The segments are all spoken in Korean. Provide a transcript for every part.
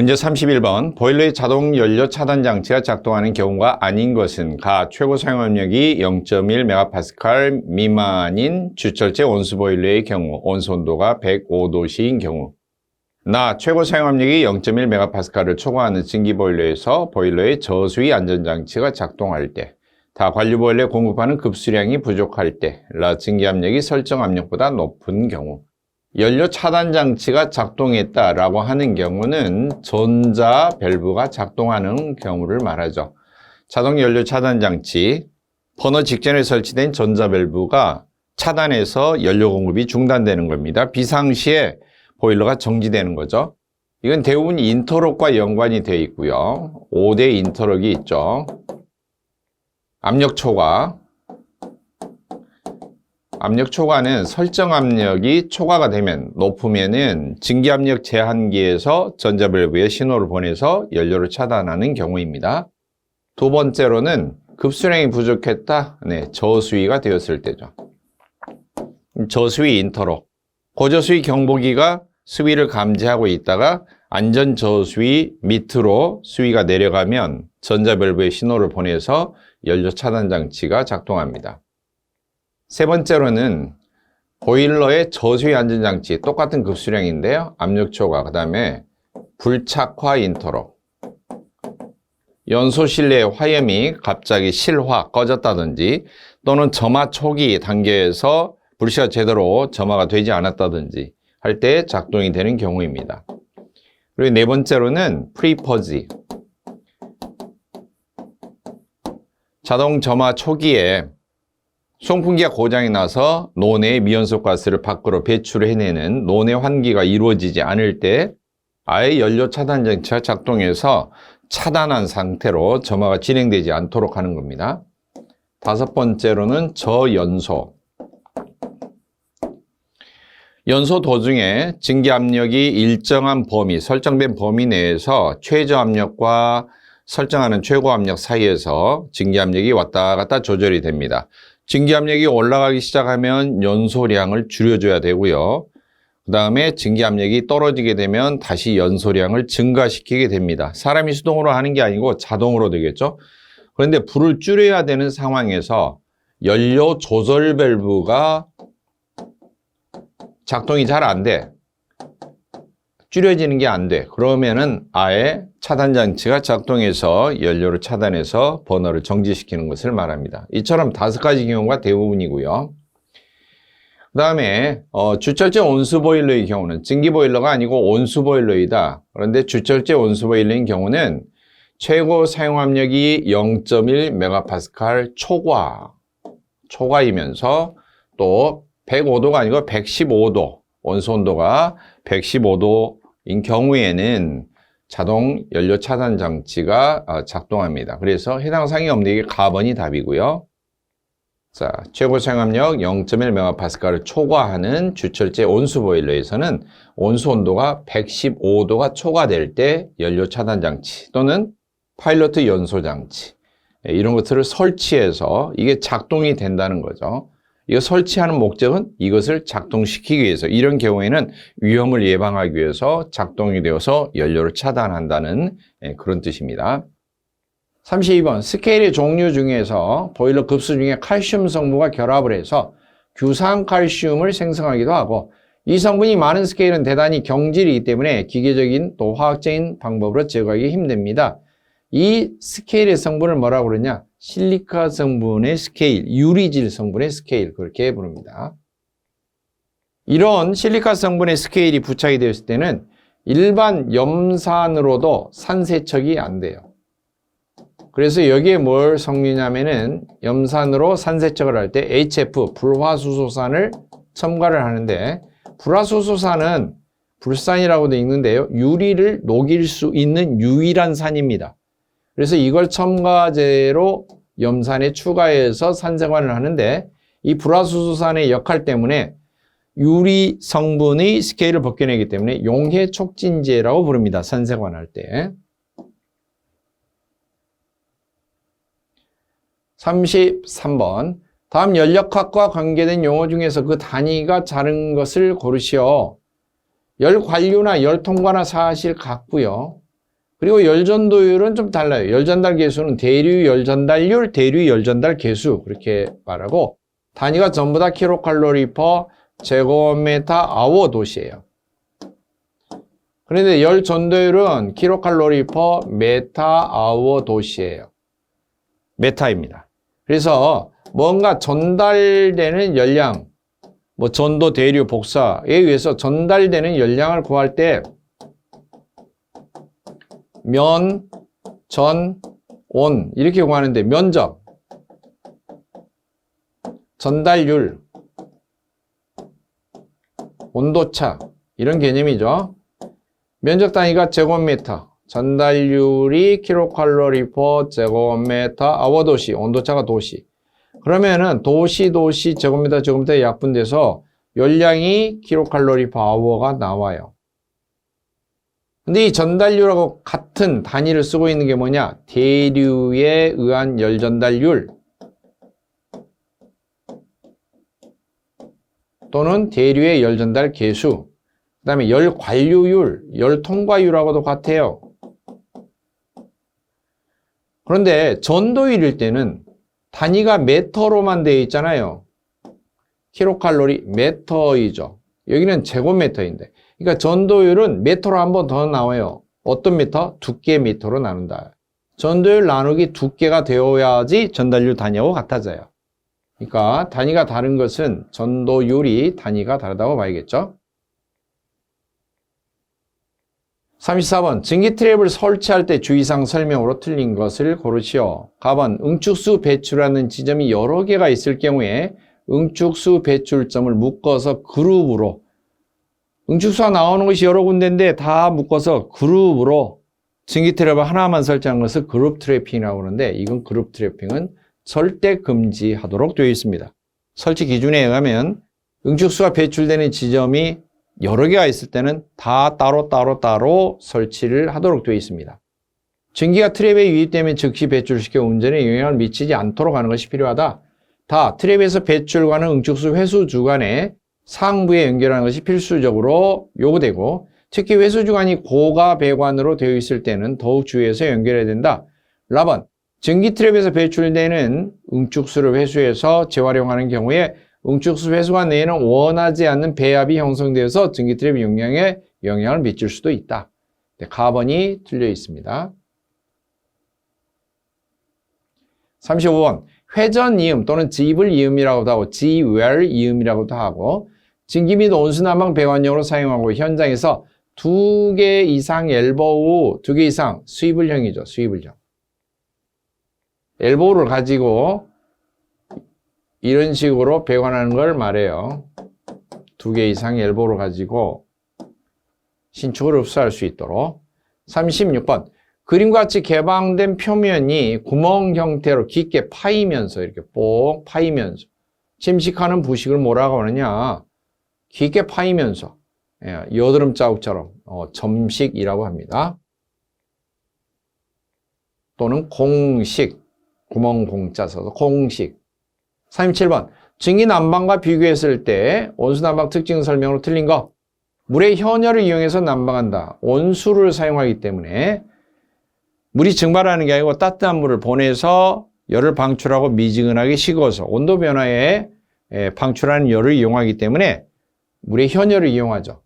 문제 31번. 보일러의 자동 연료 차단 장치가 작동하는 경우가 아닌 것은 가. 최고 사용압력이 0.1MPa 미만인 주철제 온수 보일러의 경우, 온수 온도가 105도씨인 경우. 나. 최고 사용압력이 0.1MPa를 초과하는 증기 보일러에서 보일러의 저수위 안전장치가 작동할 때. 다. 관류 보일러에 공급하는 급수량이 부족할 때. 라. 증기 압력이 설정 압력보다 높은 경우. 연료 차단 장치가 작동했다라고 하는 경우는 전자 밸브가 작동하는 경우를 말하죠. 자동 연료 차단 장치, 버너 직전에 설치된 전자 밸브가 차단해서 연료 공급이 중단되는 겁니다. 비상시에 보일러가 정지되는 거죠. 이건 대부분 인터럭과 연관이 되어 있고요. 5대 인터럭이 있죠. 압력 초과. 압력 초과는 설정 압력이 초과가 되면 높으면은 증기 압력 제한기에서 전자 밸브에 신호를 보내서 연료를 차단하는 경우입니다. 두 번째로는 급수량이 부족했다. 네, 저수위가 되었을 때죠. 저수위 인터럭. 고저수위 경보기가 수위를 감지하고 있다가 안전 저수위 밑으로 수위가 내려가면 전자 밸브에 신호를 보내서 연료 차단 장치가 작동합니다. 세 번째로는 보일러의 저수위 안전장치, 똑같은 급수량인데요. 압력 초과, 그 다음에 불착화 인터럭. 연소 실내의 화염이 갑자기 실화, 꺼졌다든지 또는 점화 초기 단계에서 불씨가 제대로 점화가 되지 않았다든지 할 때 작동이 되는 경우입니다. 그리고 네 번째로는 프리퍼지. 자동 점화 초기에 송풍기가 고장이 나서 노내의 미연소 가스를 밖으로 배출해내는 노내 환기가 이루어지지 않을 때 아예 연료 차단 장치가 작동해서 차단한 상태로 점화가 진행되지 않도록 하는 겁니다. 다섯 번째로는 저연소. 연소 도중에 증기 압력이 일정한 범위, 설정된 범위 내에서 최저 압력과 설정하는 최고 압력 사이에서 증기 압력이 왔다 갔다 조절이 됩니다. 증기 압력이 올라가기 시작하면 연소량을 줄여줘야 되고요. 그 다음에 증기 압력이 떨어지게 되면 다시 연소량을 증가시키게 됩니다. 사람이 수동으로 하는 게 아니고 자동으로 되겠죠. 그런데 불을 줄여야 되는 상황에서 연료 조절 밸브가 작동이 잘 안 돼. 줄여지는 게 안 돼. 그러면은 아예 차단 장치가 작동해서 연료를 차단해서 버너를 정지시키는 것을 말합니다. 이처럼 5가지 경우가 대부분이고요. 그 다음에 주철제 온수 보일러의 경우는 증기 보일러가 아니고 온수 보일러이다. 그런데 주철제 온수 보일러인 경우는 최고 사용 압력이 0.1MPa 초과이면서 또 105도가 아니고 115도, 온수 온도가 115도인 경우에는 자동 연료 차단 장치가 작동합니다. 그래서 해당 상위 없는 게 가번이 답이고요. 자, 최고 사용압력 0.1MPa를 초과하는 주철제 온수 보일러에서는 온수 온도가 115도가 초과될 때 연료 차단 장치 또는 파일럿 연소 장치 이런 것들을 설치해서 이게 작동이 된다는 거죠. 이거 설치하는 목적은 이것을 작동시키기 위해서, 이런 경우에는 위험을 예방하기 위해서 작동이 되어서 연료를 차단한다는 그런 뜻입니다. 32번, 스케일의 종류 중에서 보일러 급수 중에 칼슘 성분과 결합을 해서 규산칼슘을 생성하기도 하고, 이 성분이 많은 스케일은 대단히 경질이기 때문에 기계적인 또 화학적인 방법으로 제거하기 힘듭니다. 이 스케일의 성분을 뭐라고 그러냐? 실리카 성분의 스케일, 유리질 성분의 스케일, 그렇게 부릅니다. 이런 실리카 성분의 스케일이 부착이 되었을 때는 일반 염산으로도 산세척이 안 돼요. 그래서 여기에 뭘 섞느냐면은 염산으로 산세척을 할 때 HF, 불화수소산을 첨가를 하는데, 불화수소산은 불산이라고도 읽는데요, 유리를 녹일 수 있는 유일한 산입니다. 그래서 이걸 첨가제로 염산에 추가해서 산생활을 하는데, 이 불화수소산의 역할 때문에 유리 성분의 스케일을 벗겨내기 때문에 용해촉진제라고 부릅니다. 산생활할 때. 33번. 다음 연력학과 관계된 용어 중에서 그 단위가 다른 것을 고르시오. 열 관류나 열 통과나 사실 같고요. 그리고 열전도율은 좀 달라요. 열전달 계수는 대류 열전달률, 대류 열전달 계수 그렇게 말하고 단위가 전부 다 킬로칼로리 퍼 제곱미터 아워 도시예요. 그런데 열 전도율은 킬로칼로리 퍼 메타 아워 도시예요. 메타입니다. 그래서 뭔가 전달되는 열량, 뭐 전도, 대류, 복사에 의해서 전달되는 열량을 구할 때 면, 전, 온 이렇게 구하는데 면적, 전달률, 온도차 이런 개념이죠. 면적 단위가 제곱미터, 전달률이 킬로칼로리 퍼 제곱미터 아워 도시, 온도차가 도시. 그러면은 도시 제곱미터에 약분돼서 열량이 킬로칼로리 퍼 아워가 나와요. 근데 이 전달률하고 같은 단위를 쓰고 있는 게 뭐냐? 대류에 의한 열 전달률 또는 대류의 열 전달 계수, 그 다음에 열 관류율, 열 통과율하고도 같아요. 그런데 전도율일 때는 단위가 메터로만 되어 있잖아요. 킬로칼로리 메터이죠. 여기는 제곱미터인데. 그러니까 전도율은 미터로 한 번 더 나와요. 어떤 미터? 두께 미터로 나눈다. 전도율 나누기 두께가 되어야지 전달률 단위하고 같아져요. 그러니까 단위가 다른 것은 전도율이 단위가 다르다고 봐야겠죠. 34번 증기 트랩을 설치할 때 주의사항 설명으로 틀린 것을 고르시오. 가번 응축수 배출하는 지점이 여러 개가 있을 경우에 응축수 배출점을 묶어서 그룹으로, 응축수가 나오는 것이 여러 군데인데 다 묶어서 그룹으로 증기 트랩을 하나만 설치한 것을 그룹 트래핑이라고 하는데, 이건 그룹 트래핑은 절대 금지하도록 되어 있습니다. 설치 기준에 의하면 응축수가 배출되는 지점이 여러 개가 있을 때는 다 따로 설치를 하도록 되어 있습니다. 증기가 트랩에 유입되면 즉시 배출시켜 운전에 영향을 미치지 않도록 하는 것이 필요하다. 다 트랩에서 배출과는 응축수 회수 주간에 상부에 연결하는 것이 필수적으로 요구되고, 특히 회수 주간이 고가 배관으로 되어 있을 때는 더욱 주의해서 연결해야 된다. 라번 증기 트랩에서 배출되는 응축수를 회수해서 재활용하는 경우에 응축수 회수관 내에는 원하지 않는 배합이 형성되어서 증기 트랩 용량에 영향을 미칠 수도 있다. 네, 가번이 틀려 있습니다. 35번 회전 이음 또는 지불 이음이라고도 하고 지웰 이음이라고도 하고, 증기 및 온수 난방 배관용으로 사용하고 현장에서 2개 이상 엘보우, 2개 이상 스위블형이죠. 스위블형. 엘보우를 가지고 이런 식으로 배관하는 걸 말해요. 2개 이상 엘보우를 가지고 신축을 흡수할 수 있도록. 36번 그림과 같이 개방된 표면이 구멍 형태로 깊게 파이면서, 이렇게 뽁 파이면서 침식하는 부식을 뭐라고 하느냐? 깊게 파이면서, 여드름 자국처럼 점식이라고 합니다. 또는 공식, 구멍 공자 써서 공식. 37번 증기 난방과 비교했을 때 온수 난방 특징 설명으로 틀린 거. 물의 현열을 이용해서 난방한다. 온수를 사용하기 때문에 물이 증발하는 게 아니고 따뜻한 물을 보내서 열을 방출하고 미지근하게 식어서 온도 변화에 방출하는 열을 이용하기 때문에 물의 현열을 이용하죠.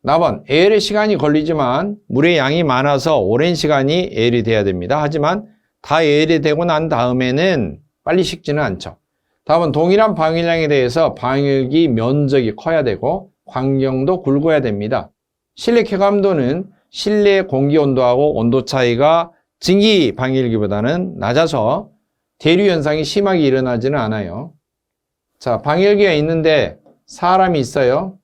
나번 에일의 시간이 걸리지만 물의 양이 많아서 오랜 시간이 에일이 돼야 됩니다. 하지만 다 에일이 되고 난 다음에는 빨리 식지는 않죠. 다음은 동일한 방열량에 대해서 방열기 면적이 커야 되고 광경도 굵어야 됩니다. 실내 쾌감도는 실내 공기 온도하고 온도 차이가 증기 방열기보다는 낮아서 대류 현상이 심하게 일어나지는 않아요. 자, 방열기가 있는데 사람이 있어요.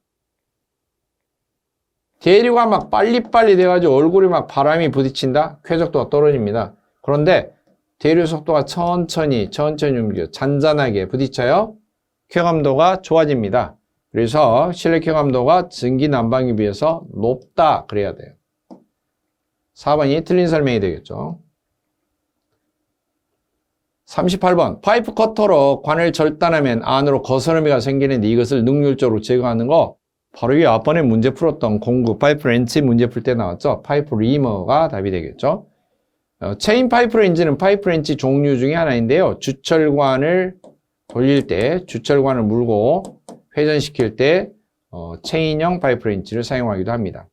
대류가 막 빨리빨리 돼가지고 얼굴이 막 바람이 부딪힌다? 쾌적도가 떨어집니다. 그런데 대류 속도가 천천히 움직여 잔잔하게 부딪혀요. 쾌감도가 좋아집니다. 그래서 실내 쾌감도가 증기 난방에 비해서 높다 그래야 돼요. 4번이 틀린 설명이 되겠죠. 38번 파이프 커터로 관을 절단하면 안으로 거스러미가 생기는데 이것을 능률적으로 제거하는 거. 바로 이 앞번에 문제 풀었던 공구 파이프 렌치 문제 풀 때 나왔죠. 파이프 리머가 답이 되겠죠. 체인 파이프 렌치는 파이프 렌치 종류 중에 하나인데요. 주철관을 돌릴 때, 주철관을 물고 회전시킬 때 체인형 파이프 렌치를 사용하기도 합니다.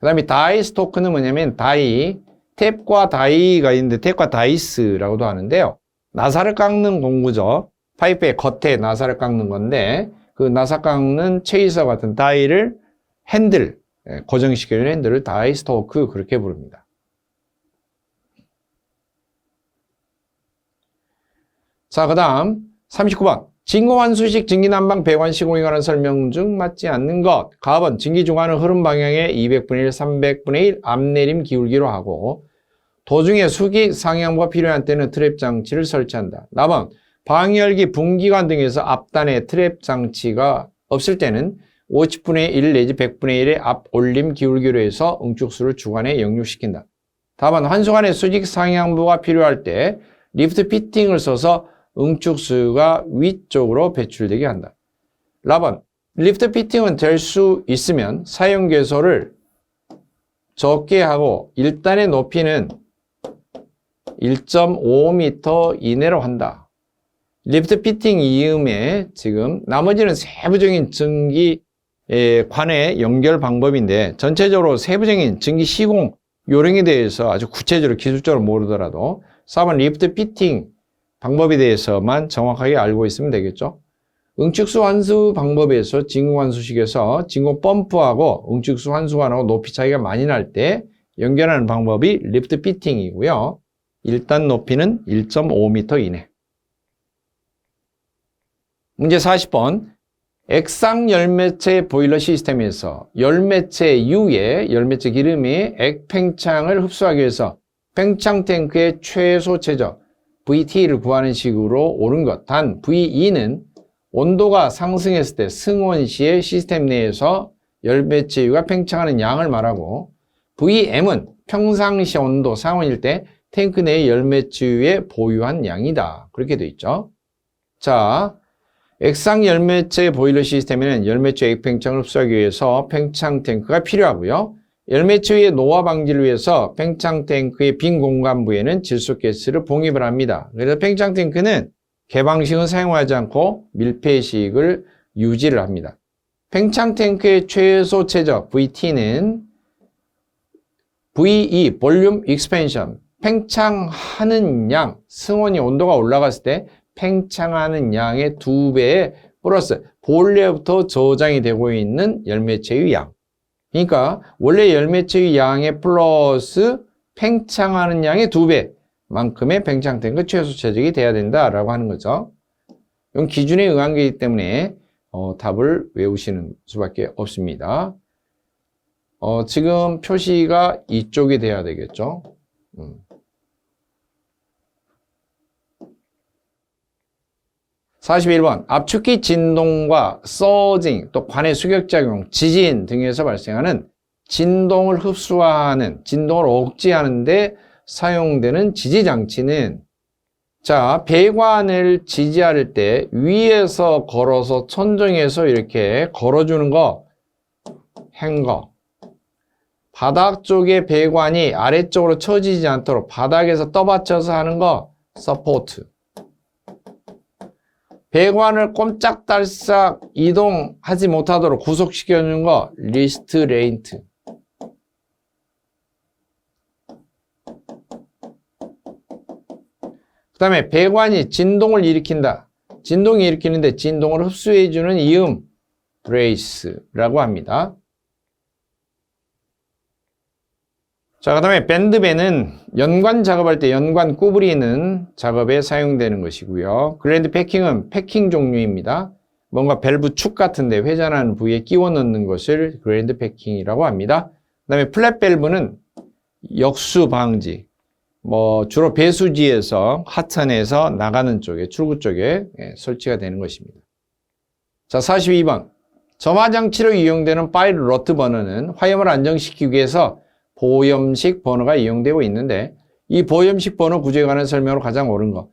그 다음에 다이 스토크는 뭐냐면 다이, 탭과 다이가 있는데 탭과 다이스라고도 하는데요. 나사를 깎는 공구죠. 파이프의 겉에 나사를 깎는 건데 그 나사 깎는 체이서 같은 다이를 핸들, 고정시키는 핸들을 다이 스토크 그렇게 부릅니다. 자, 그 다음 39번. 진공환수식 증기난방 배관 시공에 관한 설명 중 맞지 않는 것. 가번 증기 중하는 흐름 방향의 200분의 1, 300분의 1 앞내림 기울기로 하고 도중에 수기 상향부가 필요한 때는 트랩 장치를 설치한다. 나번 방열기, 분기관 등에서 앞단에 트랩 장치가 없을 때는 50분의 1 내지 100분의 1의 앞 올림 기울기로 해서 응축수를 주관에 역류시킨다. 다만 환수관에 수직 상향부가 필요할 때 리프트 피팅을 써서 응축수가 위쪽으로 배출되게 한다. 라번 리프트 피팅은 될 수 있으면 사용 개소를 적게 하고 1단의 높이는 1.5m 이내로 한다. 리프트 피팅 이음에 지금 나머지는 세부적인 증기 관의 연결 방법인데 전체적으로 세부적인 증기 시공 요령에 대해서 아주 구체적으로 기술적으로 모르더라도 4번 리프트 피팅 방법에 대해서만 정확하게 알고 있으면 되겠죠. 응축수 환수 방법에서 진공 환수식에서 진공 펌프하고 응축수 환수관하고 높이 차이가 많이 날 때 연결하는 방법이 리프트 피팅이고요. 일단 높이는 1.5m 이내. 문제 40번. 액상 열매체 보일러 시스템에서 열매체 유에 열매체 기름이 액 팽창을 흡수하기 위해서 팽창 탱크의 최소 최적 VT를 구하는 식으로 옳은 것. 단 VE는 온도가 상승했을 때 승온 시에 시스템 내에서 열매체유가 팽창하는 양을 말하고 VM은 평상시 온도 상온일 때 탱크 내의 열매체유에 보유한 양이다. 그렇게 되어 있죠. 자, 액상 열매체 보일러 시스템에는 열매체 액 팽창을 흡수하기 위해서 팽창 탱크가 필요하고요. 열매체유의 노화 방지를 위해서 팽창 탱크의 빈 공간부에는 질소가스를 봉입을 합니다. 그래서 팽창 탱크는 개방식은 사용하지 않고 밀폐식을 유지를 합니다. 팽창 탱크의 최소 최적 VT는 VE, 볼륨 익스펜션, 팽창하는 양, 승온이 온도가 올라갔을 때 팽창하는 양의 2배에 플러스 본래부터 저장이 되고 있는 열매체유 양. 그러니까 원래 열매체유 양의 플러스 팽창하는 양의 2배만큼의 팽창 탱크 최소 최적이 돼야 된다라고 하는 거죠. 이건 기준에 의한 거이기 때문에 답을 외우시는 수밖에 없습니다. 지금 표시가 이쪽이 돼야 되겠죠. 41번 압축기 진동과 서징, 또 관의 수격작용, 지진 등에서 발생하는 진동을 흡수하는, 진동을 억제하는 데 사용되는 지지장치는 자, 배관을 지지할 때 위에서 걸어서 천정에서 이렇게 걸어주는 거 행거, 바닥 쪽에 배관이 아래쪽으로 처지지 않도록 바닥에서 떠받쳐서 하는 거 서포트, 배관을 꼼짝달싹 이동하지 못하도록 구속시켜주는 거 리스트레인트. 그 다음에 배관이 진동을 일으킨다. 진동이 일으키는데 진동을 흡수해주는 이음 브레이스라고 합니다. 자, 그 다음에 밴드밴은 연관 작업할 때 연관 구부리는 작업에 사용되는 것이고요. 그랜드 패킹은 패킹 종류입니다. 뭔가 밸브 축 같은데 회전하는 부위에 끼워 넣는 것을 그랜드 패킹이라고 합니다. 그 다음에 플랫 밸브는 역수 방지, 주로 배수지에서 하천에서 나가는 쪽에, 출구 쪽에 설치가 되는 것입니다. 자, 42번. 점화장치로 이용되는 파일 러트 버너는 화염을 안정시키기 위해서 보염식 버너가 이용되고 있는데 이 보염식 버너 구조에 관한 설명으로 가장 옳은 거.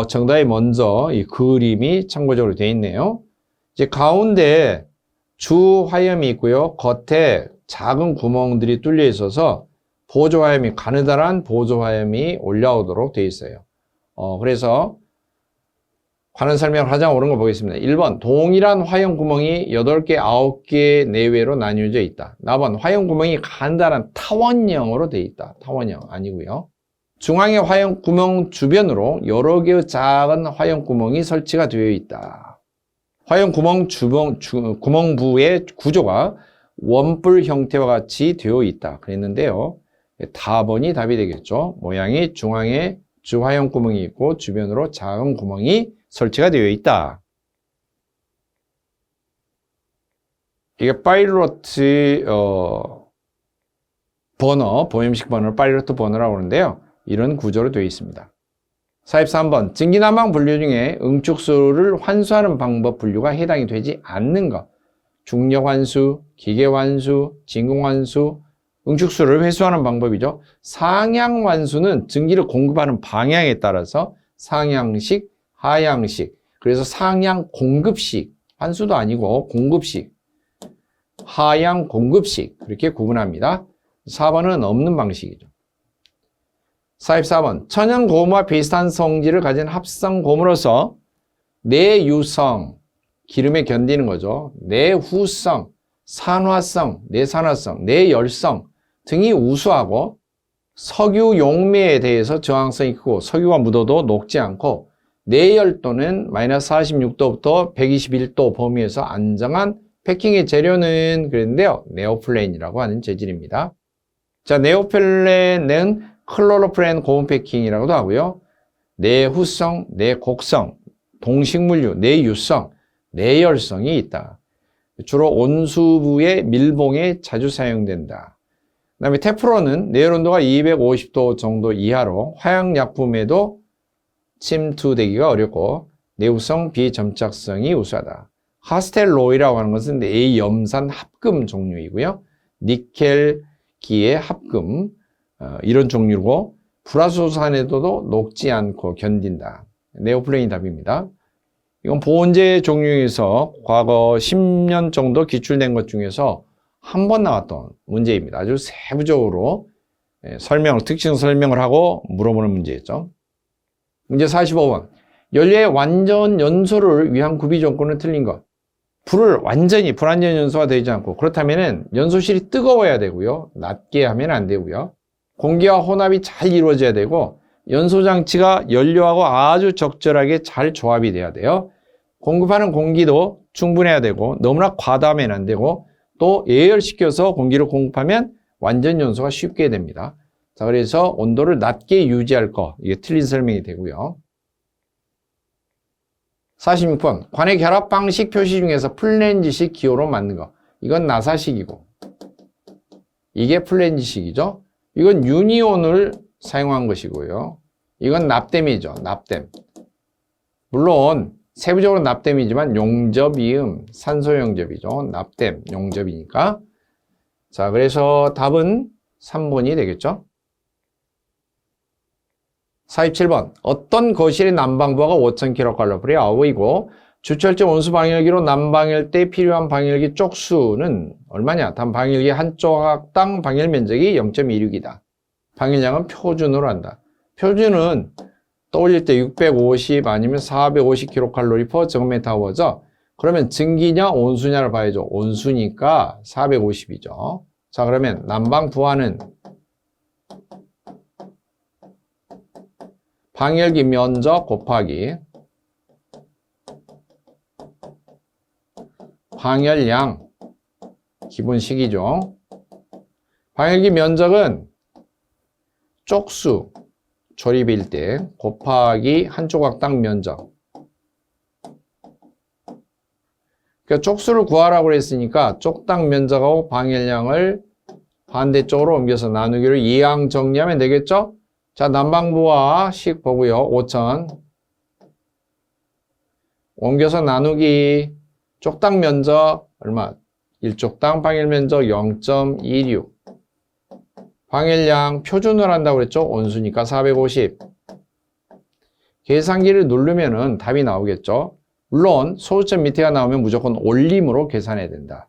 정답이 먼저 이 그림이 참고적으로 되어 있네요. 이제 가운데 주 화염이 있고요. 겉에 작은 구멍들이 뚫려 있어서 보조 화염이, 가느다란 보조 화염이 올라오도록 되어 있어요. 그래서 관련 설명을 하자면 옳은 거 보겠습니다. 1번, 동일한 화염 구멍이 8개, 9개 내외로 나뉘어져 있다. 4번, 화염 구멍이 간단한 타원형으로 되어 있다. 타원형 아니고요. 중앙의 화염 구멍 주변으로 여러 개의 작은 화염 구멍이 설치가 되어 있다. 화염 구멍 구멍부의 구조가 원뿔 형태와 같이 되어 있다. 그랬는데요. 다번이 답이 되겠죠. 모양이 중앙에 주화염 구멍이 있고 주변으로 작은 구멍이 설치가 되어 있다. 이게 파일로트 버너, 보염식 버너를 파일로트 버너라고 하는데요. 이런 구조로 되어 있습니다. 43번, 증기난방 분류 중에 응축수를 환수하는 방법 분류가 해당이 되지 않는 것. 중력 환수, 기계 환수, 진공 환수, 응축수를 회수하는 방법이죠. 상향 환수는 증기를 공급하는 방향에 따라서 상향식, 하향식, 그래서 상향 공급식, 환수도 아니고 공급식, 하향 공급식 그렇게 구분합니다. 4번은 없는 방식이죠. 44번, 천연고무와 비슷한 성질을 가진 합성고무로서 내유성, 기름에 견디는 거죠. 내후성, 산화성, 내산화성, 내열성 등이 우수하고 석유 용매에 대해서 저항성이 크고 석유가 묻어도 녹지 않고 내열도는 마이너스 46도부터 121도 범위에서 안정한 패킹의 재료는 그랬는데요. 네오플레인이라고 하는 재질입니다. 자, 네오플레인은 클로로프렌 고무 패킹이라고도 하고요. 내후성, 내곡성, 동식물류, 내유성, 내열성이 있다. 주로 온수부의 밀봉에 자주 사용된다. 그 다음에 테프론은 내열 온도가 250도 정도 이하로 화약약품에도 침투되기가 어렵고 내후성, 비점착성이 우수하다. 하스텔로이라고 하는 것은 A염산 합금 종류이고요. 니켈기의 합금 이런 종류고 불화소산에도 녹지 않고 견딘다. 네오플레인 답입니다. 이건 보온재 종류에서 과거 10년 정도 기출된 것 중에서 한 번 나왔던 문제입니다. 아주 세부적으로 특징 설명을 하고 물어보는 문제였죠. 문제 45번. 연료의 완전 연소를 위한 구비 조건은 틀린 것. 불을 완전히 불완전 연소가 되지 않고 그렇다면 연소실이 뜨거워야 되고요. 낮게 하면 안 되고요. 공기와 혼합이 잘 이루어져야 되고 연소장치가 연료하고 아주 적절하게 잘 조합이 돼야 돼요. 공급하는 공기도 충분해야 되고 너무나 과다하면 안 되고 또 예열시켜서 공기를 공급하면 완전 연소가 쉽게 됩니다. 자, 그래서 온도를 낮게 유지할 거, 이게 틀린 설명이 되고요. 46번, 관의 결합 방식 표시 중에서 플랜지식 기호로 맞는 거. 이건 나사식이고 이게 플랜지식이죠. 이건 유니온을 사용한 것이고요. 이건 납땜이죠. 납땜. 물론 세부적으로 납땜이지만 용접이음, 산소 용접이죠. 납땜, 용접이니까. 자, 그래서 답은 3번이 되겠죠. 47번. 어떤 거실의 난방부하가 5000kcal 아워이고 주철제 온수 방열기로 난방할 때 필요한 방열기 쪽수는 얼마냐? 단 방열기 한쪽 학당 방열 면적이 0.26이다. 방열량은 표준으로 한다. 표준은 떠올릴 때 650 아니면 450kcal per 제곱미터워죠. 그러면 증기냐 온수냐를 봐야죠. 온수니까 450이죠. 자, 그러면 난방 부하는 방열기 면적 곱하기 방열량 기본식이죠. 방열기 면적은 쪽수 조립일 때 곱하기 한 조각당 면적. 그러니까 쪽수를 구하라고 그랬으니까 쪽당 면적하고 방열량을 반대쪽으로 옮겨서 나누기를 이항 정리하면 되겠죠? 자, 난방부하 식 보고요. 5000 옮겨서 나누기 쪽당 면적 얼마? 1쪽당 방열 면적 0.26 방열량 표준으로 한다고 그랬죠? 온수니까 450 계산기를 누르면은 답이 나오겠죠? 물론 소수점 밑에가 나오면 무조건 올림으로 계산해야 된다.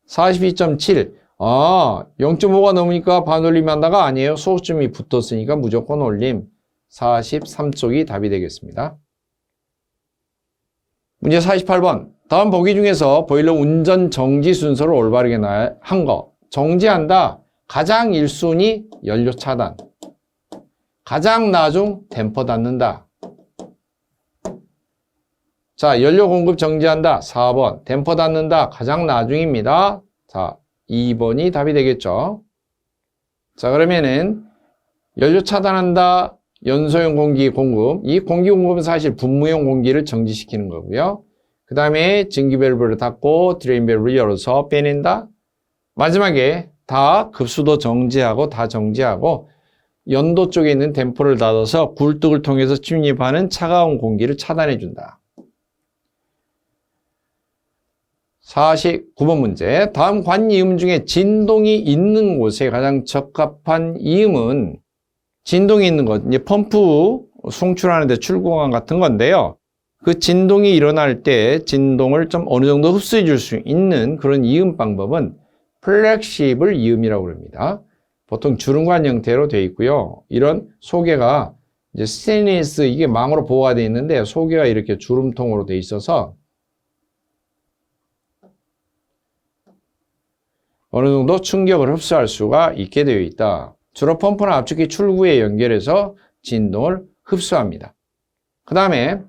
42.7. 0.5가 넘으니까 반올림한다가 아니에요. 소수점이 붙었으니까 무조건 올림. 43쪽이 답이 되겠습니다. 문제 48번. 다음 보기 중에서 보일러 운전 정지 순서를 올바르게 한 거. 정지한다. 가장 1순위 연료 차단. 가장 나중 댐퍼 닫는다. 자, 연료 공급 정지한다. 4번. 댐퍼 닫는다. 가장 나중입니다. 자, 2번이 답이 되겠죠. 자, 그러면은 연료 차단한다. 연소용 공기 공급. 이 공기 공급은 사실 분무용 공기를 정지시키는 거고요. 그 다음에 증기 밸브를 닫고 드레인 밸브를 열어서 빼낸다. 마지막에 다 급수도 정지하고 다 정지하고 연도 쪽에 있는 댐퍼를 닫아서 굴뚝을 통해서 침입하는 차가운 공기를 차단해 준다. 49번 문제. 다음 관이음 중에 진동이 있는 곳에 가장 적합한 이음은 진동이 있는 것, 이제 펌프 송출하는 데 출구관 같은 건데요. 그 진동이 일어날 때 진동을 좀 어느 정도 흡수해 줄 수 있는 그런 이음 방법은 플렉시블 이음이라고 합니다. 보통 주름관 형태로 되어 있고요. 이런 소개가 이제 스테인리스 이게 망으로 보호가 되어 있는데 소개가 이렇게 주름통으로 되어 있어서 어느 정도 충격을 흡수할 수가 있게 되어 있다. 주로 펌프나 압축기 출구에 연결해서 진동을 흡수합니다. 그 다음에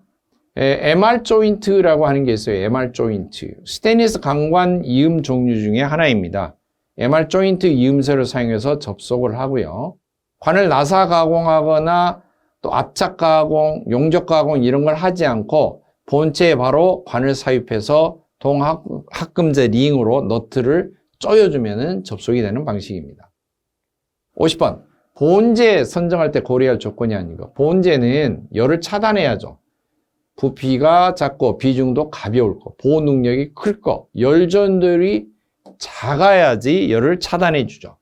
MR 조인트라고 하는 게 있어요. MR 조인트. 스테인리스 강관 이음 종류 중에 하나입니다. MR 조인트 이음새를 사용해서 접속을 하고요. 관을 나사 가공하거나 또 압착 가공, 용접 가공 이런 걸 하지 않고 본체에 바로 관을 삽입해서 동합금제 링으로 너트를 조여주면 접속이 되는 방식입니다. 50번. 보온재 선정할 때 고려할 조건이 아니고 보온재는 열을 차단해야죠. 부피가 작고 비중도 가벼울 거, 보온 능력이 클 거, 열전들이 작아야지 열을 차단해 주죠.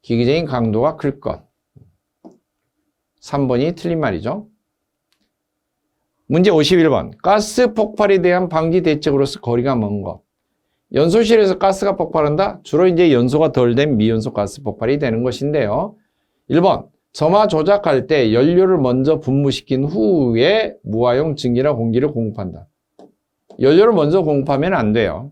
기기적인 강도가 클 것. 3번이 틀린 말이죠. 문제 51번. 가스 폭발에 대한 방지 대책으로서 거리가 먼 것. 연소실에서 가스가 폭발한다? 주로 이제 연소가 덜 된 미연소 가스 폭발이 되는 것인데요. 1번. 점화 조작할 때 연료를 먼저 분무시킨 후에 무화용 증기나 공기를 공급한다. 연료를 먼저 공급하면 안 돼요.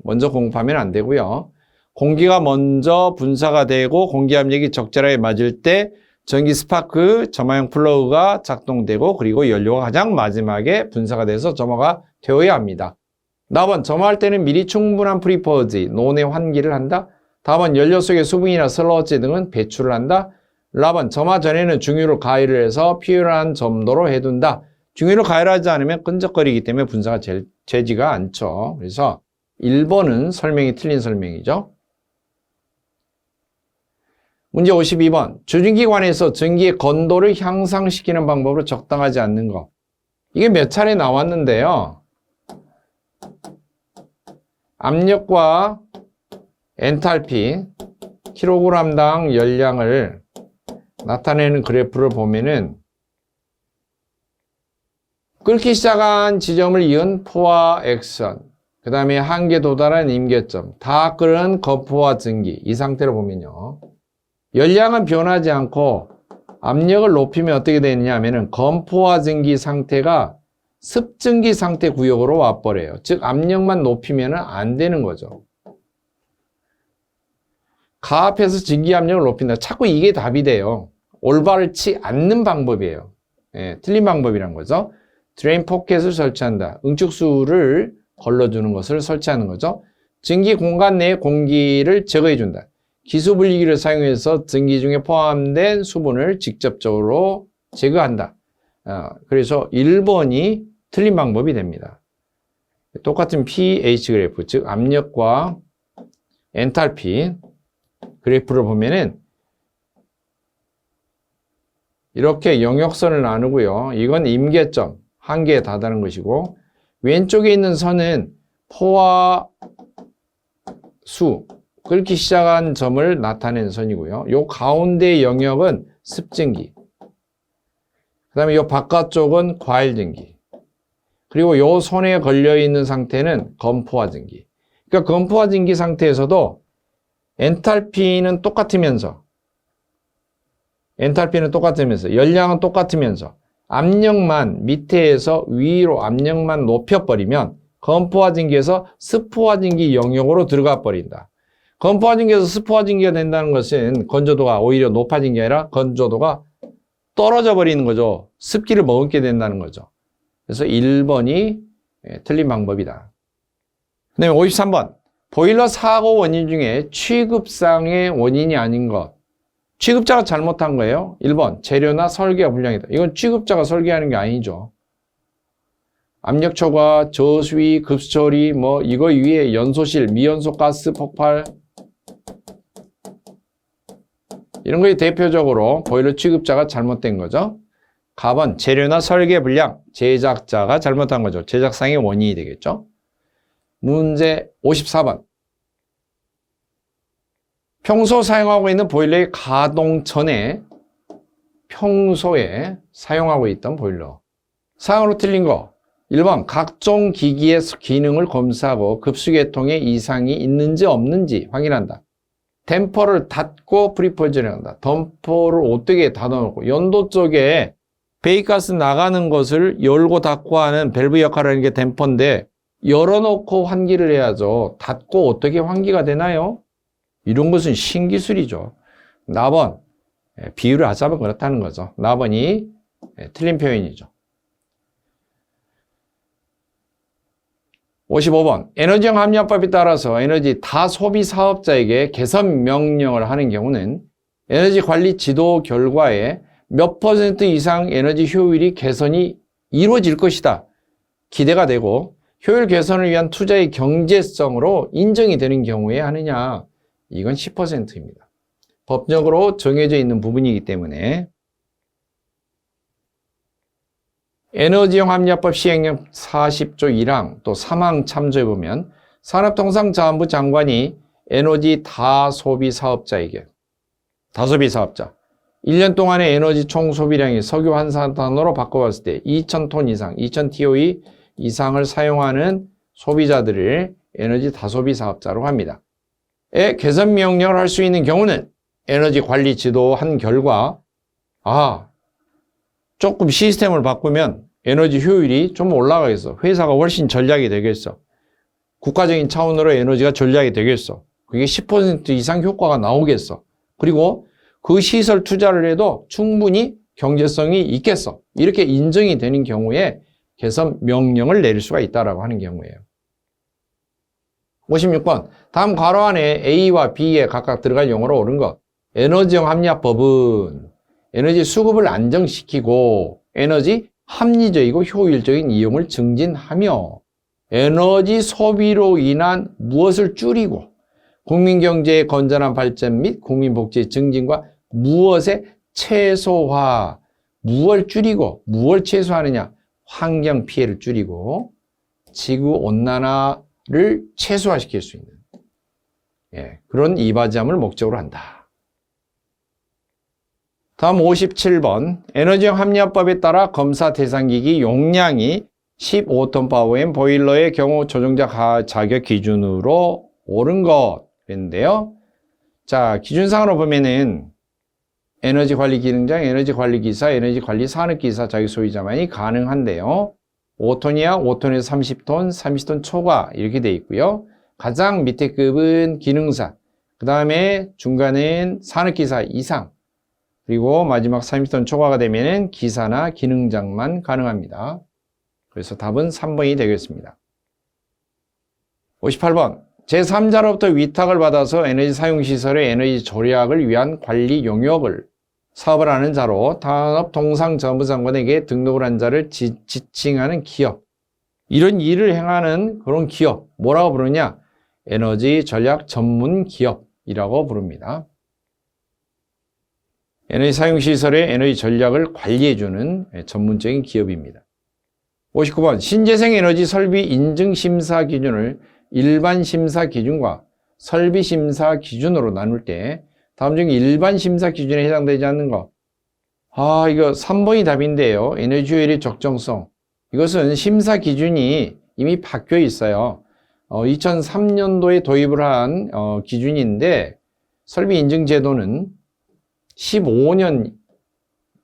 먼저 공급하면 안 되고요. 공기가 먼저 분사가 되고 공기 압력이 적절하게 맞을 때 전기 스파크 점화용 플러그가 작동되고 그리고 연료가 가장 마지막에 분사가 돼서 점화가 되어야 합니다. 4번. 점화할 때는 미리 충분한 프리퍼지, 논의 환기를 한다. 4번. 연료 속의 수분이나 슬러지 등은 배출을 한다. 4번. 점화 전에는 중유를 가열을 해서 필요한 점도로 해둔다. 중유를 가열하지 않으면 끈적거리기 때문에 분사가 되지가 않죠. 그래서 1번은 설명이 틀린 설명이죠. 문제 52번. 주증기관에서 전기의 건도를 향상시키는 방법으로 적당하지 않는 것. 이게 몇 차례 나왔는데요. 압력과 엔탈피, 킬로그램당 열량을 나타내는 그래프를 보면은 끓기 시작한 지점을 이은 포화 액선, 그 다음에 한계 도달한 임계점, 다 끓은 거포화 증기, 이 상태로 보면요. 열량은 변하지 않고 압력을 높이면 어떻게 되느냐 하면은 건포화 증기 상태가 습증기 상태 구역으로 와버려요. 즉 압력만 높이면 안 되는 거죠. 가압해서 증기 압력을 높인다. 자꾸 이게 답이 돼요. 올바르지 않는 방법이에요. 틀린 방법이란 거죠. 드레인 포켓을 설치한다. 응축수를 걸러주는 것을 설치하는 거죠. 증기 공간 내에 공기를 제거해 준다. 기수분리기를 사용해서 증기 중에 포함된 수분을 직접적으로 제거한다. 그래서 1번이 틀린 방법이 됩니다. 똑같은 pH 그래프, 즉 압력과 엔탈피 그래프를 보면은 이렇게 영역선을 나누고요. 이건 임계점, 한계에 다다른 것이고 왼쪽에 있는 선은 포화 수, 끓기 시작한 점을 나타내는 선이고요. 요 가운데 영역은 습증기, 그 다음에 요 바깥쪽은 과일증기, 그리고 요 손에 걸려있는 상태는 건포화 증기. 그러니까 건포화진기 상태에서도 엔탈피는 똑같으면서 열량은 똑같으면서 압력만 밑에서 위로 압력만 높여버리면 건포화진기에서 습포화진기 영역으로 들어가 버린다. 건포화진기에서 습포화진기가 된다는 것은 건조도가 오히려 높아진 게 아니라 건조도가 떨어져 버리는 거죠. 습기를 머금게 된다는 거죠. 그래서 1번이 틀린 방법이다. 그 다음에 53번. 보일러 사고 원인 중에 취급상의 원인이 아닌 것. 취급자가 잘못한 거예요. 1번. 재료나 설계가 불량이다. 이건 취급자가 설계하는 게 아니죠. 압력 초과, 저수위, 급수처리, 이거 위에 연소실, 미연소 가스 폭발 이런 거에 대표적으로 보일러 취급자가 잘못된 거죠. 가번 재료나 설계 불량, 제작자가 잘못한 거죠. 제작상의 원인이 되겠죠. 문제 54번. 평소 사용하고 있는 보일러의 가동 전에 평소에 사용하고 있던 보일러. 사용으로 틀린 거. 1번 각종 기기의 기능을 검사하고 급수계통에 이상이 있는지 없는지 확인한다. 댐퍼를 닫고 프리포즈를 한다. 댐퍼를 어떻게 닫아놓고 연도 쪽에 배기가스 나가는 것을 열고 닫고 하는 밸브 역할을 하는 게 댐퍼인데 열어놓고 환기를 해야죠. 닫고 어떻게 환기가 되나요? 이런 것은 신기술이죠. 나번 비유를 하자면 그렇다는 거죠. 나번이 틀린 표현이죠. 55번 에너지형 합리화법에 따라서 에너지 다소비 사업자에게 개선 명령을 하는 경우는 에너지 관리 지도 결과에 몇 % 이상 에너지 효율이 개선이 이루어질 것이다. 기대가 되고 효율 개선을 위한 투자의 경제성으로 인정이 되는 경우에 하느냐. 이건 10%입니다. 법적으로 정해져 있는 부분이기 때문에 에너지형 합리화법 시행령 40조 1항 또 3항 참조해 보면 산업통상자원부 장관이 에너지 다소비 사업자에게 다소비 사업자 1년 동안의 에너지 총 소비량이 석유 환산탄으로 바꿔봤을 때 2,000톤 이상, 2,000TOE 이상을 사용하는 소비자들을 에너지 다소비 사업자로 합니다. 개선 명령을 할 수 있는 경우는 에너지 관리 지도한 결과 조금 시스템을 바꾸면 에너지 효율이 좀 올라가겠어. 회사가 훨씬 전략이 되겠어. 국가적인 차원으로 에너지가 전략이 되겠어. 그게 10% 이상 효과가 나오겠어. 그리고 그 시설 투자를 해도 충분히 경제성이 있겠어. 이렇게 인정이 되는 경우에 개선 명령을 내릴 수가 있다고 하는 경우예요. 56번. 다음 괄호 안에 A와 B에 각각 들어갈 용어로 옳은 것. 에너지형 합리화법은 에너지 수급을 안정시키고 에너지 합리적이고 효율적인 이용을 증진하며 에너지 소비로 인한 무엇을 줄이고 국민경제의 건전한 발전 및 국민복지의 증진과 무엇의 최소화, 무엇을 줄이고 무엇을 최소화하느냐, 환경 피해를 줄이고 지구온난화를 최소화시킬 수 있는 그런 이바지함을 목적으로 한다. 다음 57번 에너지형 합리화법에 따라 검사 대상기기 용량이 15톤 파워인 보일러의 경우 조정자 자격 기준으로 옳은 것인데요. 자, 기준상으로 보면은 에너지 관리 기능장, 에너지 관리 기사, 에너지 관리 산업 기사 자격 소유자만이 가능한데요. 5톤 이하, 5톤에서 30톤, 30톤 초과 이렇게 돼 있고요. 가장 밑에 급은 기능사, 그 다음에 중간은 산업 기사 이상, 그리고 마지막 30톤 초과가 되면은 기사나 기능장만 가능합니다. 그래서 답은 3번이 되겠습니다. 58번 제3자로부터 위탁을 받아서 에너지 사용시설의 에너지 절약을 위한 관리 용역을 사업을 하는 자로 산업통상자원부 장관에게 등록을 한 자를 지칭하는 기업. 이런 일을 행하는 그런 기업, 뭐라고 부르냐? 에너지 전략 전문 기업이라고 부릅니다. 에너지 사용시설의 에너지 전략을 관리해주는 전문적인 기업입니다. 59번 신재생 에너지 설비 인증 심사 기준을 일반 심사 기준과 설비 심사 기준으로 나눌 때 다음 중 일반 심사 기준에 해당되지 않는 것. 이거 3번이 답인데요. 에너지 효율의 적정성. 이것은 심사 기준이 이미 바뀌어 있어요. 2003년도에 도입을 한 기준인데 설비 인증 제도는 15년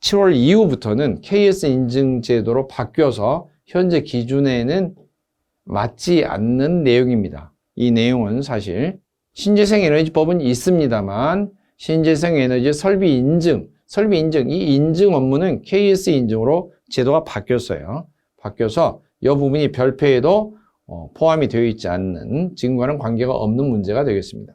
7월 이후부터는 KS 인증 제도로 바뀌어서 현재 기준에는 맞지 않는 내용입니다. 이 내용은 사실 신재생에너지법은 있습니다만 신재생에너지 설비 인증, 이 인증 업무는 KS 인증으로 제도가 바뀌었어요. 바뀌어서 이 부분이 별표에도 포함이 되어 있지 않는 지금과는 관계가 없는 문제가 되겠습니다.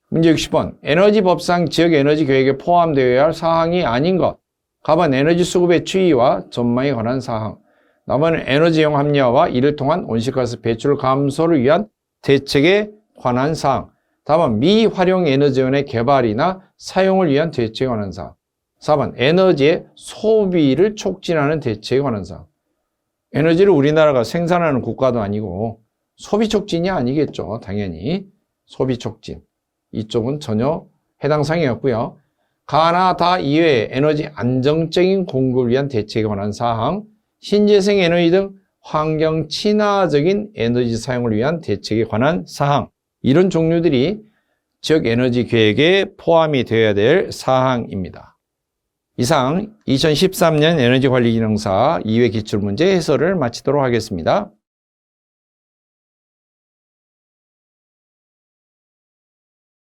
문제 60번. 에너지법상 지역에너지 계획에 포함되어야 할 사항이 아닌 것. 갑은 에너지 수급의 추이와 전망에 관한 사항. 남은 에너지용 합리화와 이를 통한 온실가스 배출 감소를 위한 대책에 관한 사항. 다음은 미활용 에너지원의 개발이나 사용을 위한 대책에 관한 사항. 4번 에너지의 소비를 촉진하는 대책에 관한 사항. 에너지를 우리나라가 생산하는 국가도 아니고 소비 촉진이 아니겠죠. 당연히 소비 촉진. 이쪽은 전혀 해당 사항이었고요. 가나 다 이외에 에너지 안정적인 공급을 위한 대책에 관한 사항, 신재생 에너지 등 환경 친화적인 에너지 사용을 위한 대책에 관한 사항, 이런 종류들이 지역 에너지 계획에 포함이 되어야 될 사항입니다. 이상 2013년 에너지 관리 기능사 2회 기출문제 해설을 마치도록 하겠습니다.